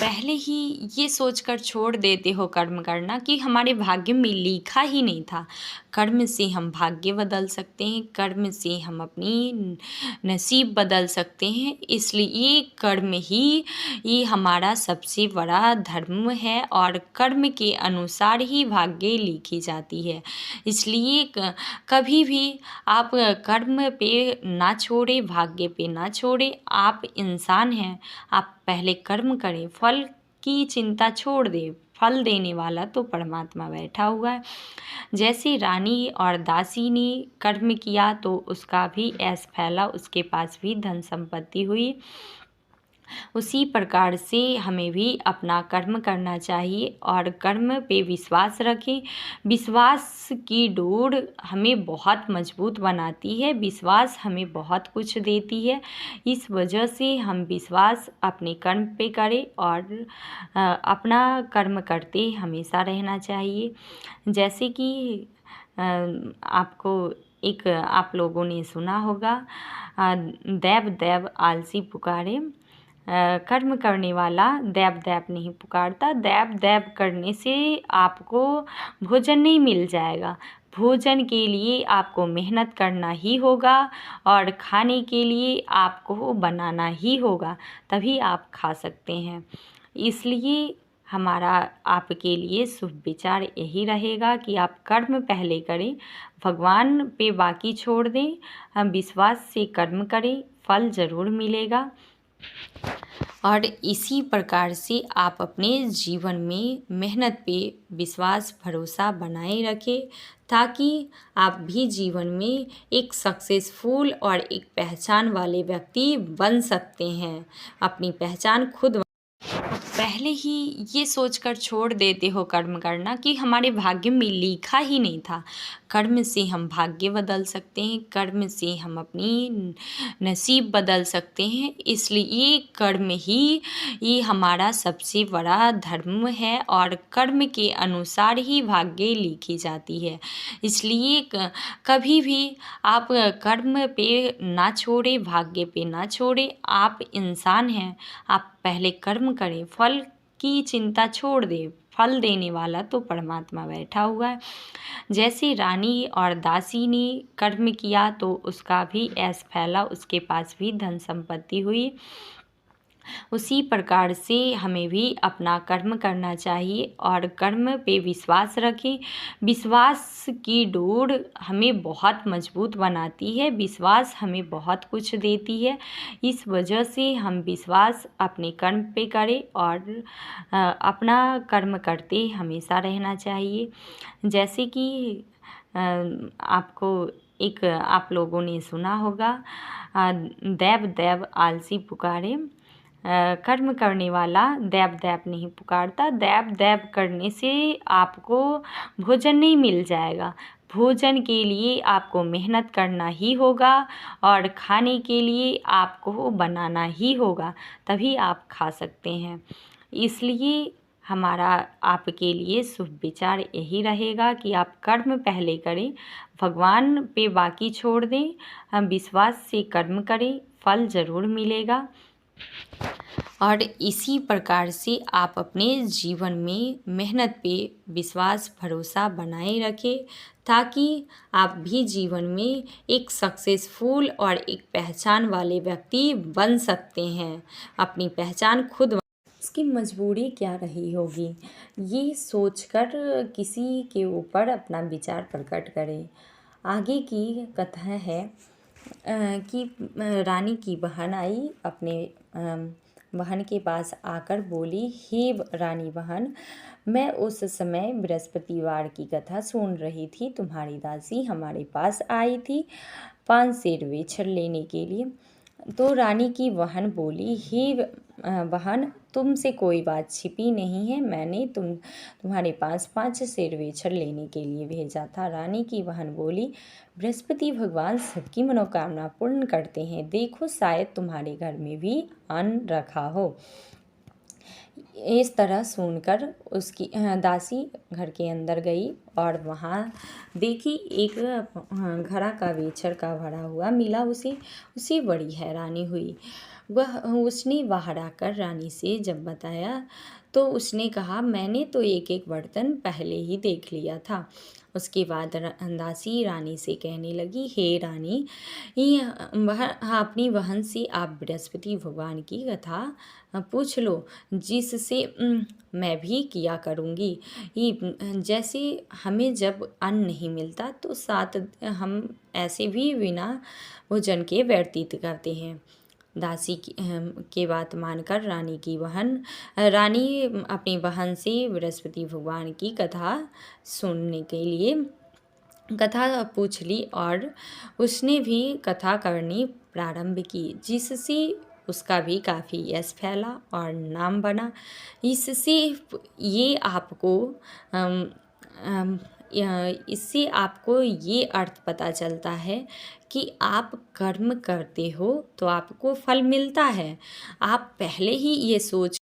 पहले ही ये सोचकर छोड़ देते हो कर्म करना कि हमारे भाग्य में लिखा ही नहीं था। कर्म से हम भाग्य बदल सकते हैं, कर्म से हम अपनी नसीब बदल सकते हैं। इसलिए कर्म ही ये हमारा सबसे बड़ा धर्म है और कर्म के अनुसार ही भाग्य लिखी जाती है। इसलिए कभी भी आप कर्म पे ना छोड़ें, भाग्य पे ना छोड़ें। आप इंसान हैं, आप पहले कर्म करें, फल की चिंता छोड़ दें। फल देने वाला तो परमात्मा बैठा हुआ है। जैसे रानी और दासी ने कर्म किया तो उसका भी ऐश फैला, उसके पास भी धन संपत्ति हुई। उसी प्रकार से हमें भी अपना कर्म करना चाहिए और कर्म पे विश्वास रखें। विश्वास की डोर हमें बहुत मजबूत बनाती है, विश्वास हमें बहुत कुछ देती है। इस वजह से हम विश्वास अपने कर्म पे करें और अपना कर्म करते हमेशा रहना चाहिए। जैसे कि आपको एक आप लोगों ने सुना होगा, दैव दैव आलसी पुकारे। कर्म करने वाला दैव दैव नहीं पुकारता। दैव दैव करने से आपको भोजन नहीं मिल जाएगा। भोजन के लिए आपको मेहनत करना ही होगा और खाने के लिए आपको बनाना ही होगा, तभी आप खा सकते हैं। इसलिए हमारा आपके लिए शुभ विचार यही रहेगा कि आप कर्म पहले करें, भगवान पे बाकी छोड़ दें। हम विश्वास से कर्म करें, फल ज़रूर मिलेगा। और इसी प्रकार से आप अपने जीवन में मेहनत पे विश्वास भरोसा बनाए रखें, ताकि आप भी जीवन में एक सक्सेसफुल और एक पहचान वाले व्यक्ति बन सकते हैं। अपनी पहचान खुद पहले ही ये सोचकर छोड़ देते हो कर्म करना कि हमारे भाग्य में लिखा ही नहीं था। कर्म से हम भाग्य बदल सकते हैं, कर्म से हम अपनी नसीब बदल सकते हैं। इसलिए कर्म ही ये हमारा सबसे बड़ा धर्म है और कर्म के अनुसार ही भाग्य लिखी जाती है। इसलिए कभी भी आप कर्म पे ना छोड़ें, भाग्य पे ना छोड़ें। आप इंसान हैं, आप पहले कर्म करें, फल की चिंता छोड़ दें। फल देने वाला तो परमात्मा बैठा हुआ है। जैसे रानी और दासी ने कर्म किया तो उसका भी ऐश फैला, उसके पास भी धन संपत्ति हुई। उसी प्रकार से हमें भी अपना कर्म करना चाहिए और कर्म पे विश्वास रखें। विश्वास की डोर हमें बहुत मजबूत बनाती है, विश्वास हमें बहुत कुछ देती है। इस वजह से हम विश्वास अपने कर्म पे करें और अपना कर्म करते हमेशा रहना चाहिए। जैसे कि आपको एक आप लोगों ने सुना होगा, दैव दैव आलसी पुकारे। कर्म करने वाला दैव दैव नहीं पुकारता। दैव दैव करने से आपको भोजन नहीं मिल जाएगा। भोजन के लिए आपको मेहनत करना ही होगा और खाने के लिए आपको बनाना ही होगा, तभी आप खा सकते हैं। इसलिए हमारा आपके लिए शुभ विचार यही रहेगा कि आप कर्म पहले करें, भगवान पे बाकी छोड़ दें। हम विश्वास से कर्म करें, फल ज़रूर मिलेगा। और इसी प्रकार से आप अपने जीवन में मेहनत पे विश्वास भरोसा बनाए रखें, ताकि आप भी जीवन में एक सक्सेसफुल और एक पहचान वाले व्यक्ति बन सकते हैं। अपनी पहचान खुद इसकी मजबूरी क्या रही होगी, ये सोचकर किसी के ऊपर अपना विचार प्रकट करें। आगे की कथा है कि रानी की बहन आई, अपने बहन के पास आकर बोली, हे रानी बहन, मैं उस समय बृहस्पतिवार की कथा सुन रही थी। तुम्हारी दासी हमारे पास आई थी 5 सेर वेछर लेने के लिए। तो रानी की बहन बोली, हे बहन, तुमसे कोई बात छिपी नहीं है। मैंने तुम्हारे पास 5 सेर वेछर लेने के लिए भेजा था। रानी की बहन बोली, बृहस्पति भगवान सबकी मनोकामना पूर्ण करते हैं। देखो, शायद तुम्हारे घर में भी अन्न रखा हो। इस तरह सुनकर उसकी दासी घर के अंदर गई और वहाँ देखी एक घड़ा का वेछर का भरा हुआ मिला। उसे बड़ी हैरानी हुई। उसने बाहर आकर रानी से जब बताया तो उसने कहा, मैंने तो एक एक बर्तन पहले ही देख लिया था। उसके बाद दासी रानी से कहने लगी, हे रानी, अपनी बहन से आप बृहस्पति भगवान की कथा पूछ लो, जिससे मैं भी किया करूँगी। जैसे हमें जब अन्न नहीं मिलता तो सात हम ऐसे भी बिना भोजन के व्यतीत करते हैं। दासी की बात मानकर रानी अपनी बहन से बृहस्पति भगवान की कथा सुनने के लिए कथा पूछ ली और उसने भी कथा करनी प्रारंभ की, जिससे उसका भी काफ़ी यश फैला और नाम बना। इससे ये आपको अम, अम, इससे आपको ये अर्थ पता चलता है कि आप कर्म करते हो तो आपको फल मिलता है। आप पहले ही ये सोच